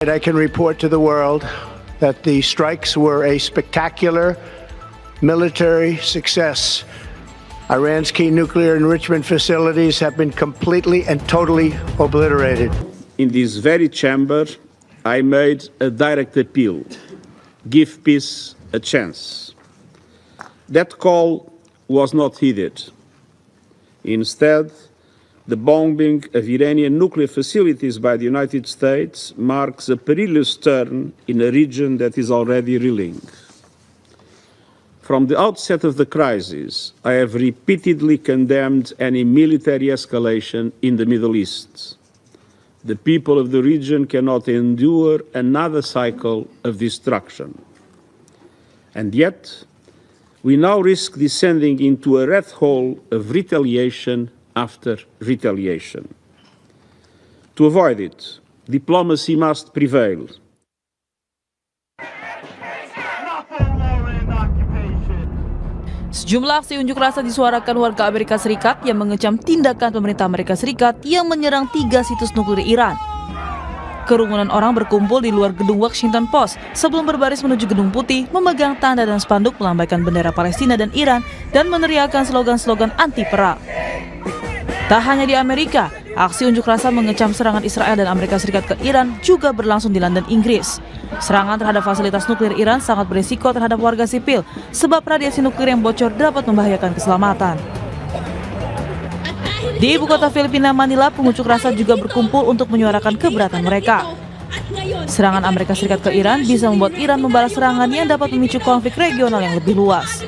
I can report to the world that the strikes were a spectacular military success. Iran's key nuclear enrichment facilities have been completely and totally obliterated. In this very chamber, I made a direct appeal: give peace a chance. That call was not heeded. Instead, the bombing of Iranian nuclear facilities by the United States marks a perilous turn in a region that is already reeling. From the outset of the crisis, I have repeatedly condemned any military escalation in the Middle East. The people of the region cannot endure another cycle of destruction. And yet, we now risk descending into a rat hole of retaliation after retaliation. To avoid it, diplomacy must prevail. Sejumlah aksi unjuk rasa disuarakan warga Amerika Serikat yang mengecam tindakan pemerintah Amerika Serikat yang menyerang 3 situs nuklir Iran. Kerumunan orang berkumpul di luar gedung Washington Post sebelum berbaris menuju Gedung Putih, memegang tanda dan spanduk melambaikan bendera Palestina dan Iran dan meneriakkan slogan-slogan anti perang. Tak hanya di Amerika, aksi unjuk rasa mengecam serangan Israel dan Amerika Serikat ke Iran juga berlangsung di London, Inggris. Serangan terhadap fasilitas nuklir Iran sangat berisiko terhadap warga sipil, sebab radiasi nuklir yang bocor dapat membahayakan keselamatan. Di ibu kota Filipina, Manila, pengunjuk rasa juga berkumpul untuk menyuarakan keberatan mereka. Serangan Amerika Serikat ke Iran bisa membuat Iran membalas serangan yang dapat memicu konflik regional yang lebih luas.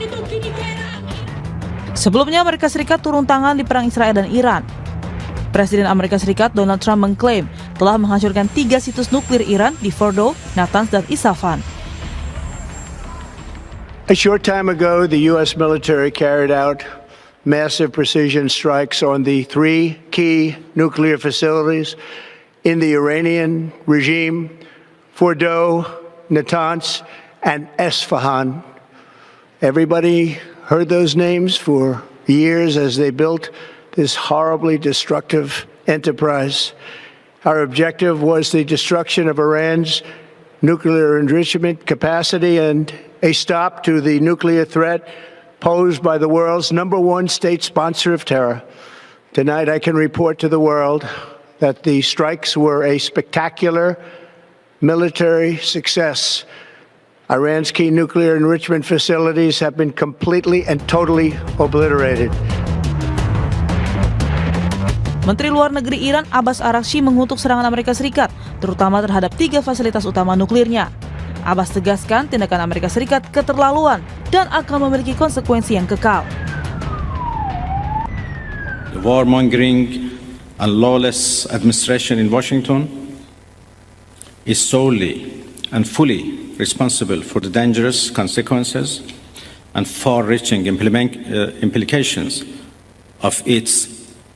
Sebelumnya, Amerika Serikat turun tangan di perang Israel dan Iran. Presiden Amerika Serikat Donald Trump mengklaim telah menghancurkan 3 situs nuklir Iran di Fordow, Natanz, dan Isfahan. A short time ago, the U.S. military carried out massive precision strikes on the 3 key nuclear facilities in the Iranian regime: Fordow, Natanz, and Isfahan. Everybody heard those names for years as they built this horribly destructive enterprise. Our objective was the destruction of Iran's nuclear enrichment capacity and a stop to the nuclear threat posed by the world's #1 state sponsor of terror. Tonight, I can report to the world that the strikes were a spectacular military success. Iran's key nuclear enrichment facilities have been completely and totally obliterated. Menteri Luar Negeri Iran Abbas Araghchi mengutuk serangan Amerika Serikat, terutama terhadap 3 fasilitas utama nuklirnya. Abbas tegaskan tindakan Amerika Serikat keterlaluan dan akan memiliki konsekuensi yang kekal. The warmongering and lawless administration in Washington is solely and fully responsible for the dangerous consequences and far-reaching implications of its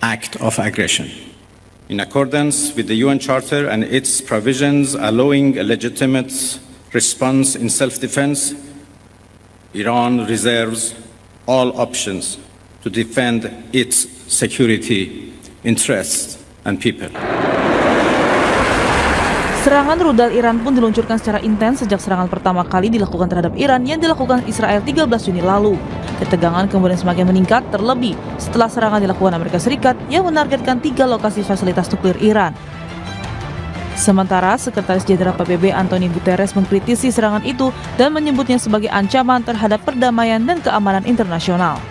act of aggression. In accordance with the UN Charter and its provisions allowing a legitimate response in self-defense, Iran reserves all options to defend its security interests and people. Serangan rudal Iran pun diluncurkan secara intens sejak serangan pertama kali dilakukan terhadap Iran yang dilakukan Israel 13 Juni lalu. Ketegangan kemudian semakin meningkat, terlebih setelah serangan dilakukan Amerika Serikat yang menargetkan 3 lokasi fasilitas nuklir Iran. Sementara, Sekretaris Jenderal PBB Antonio Guterres mengkritisi serangan itu dan menyebutnya sebagai ancaman terhadap perdamaian dan keamanan internasional.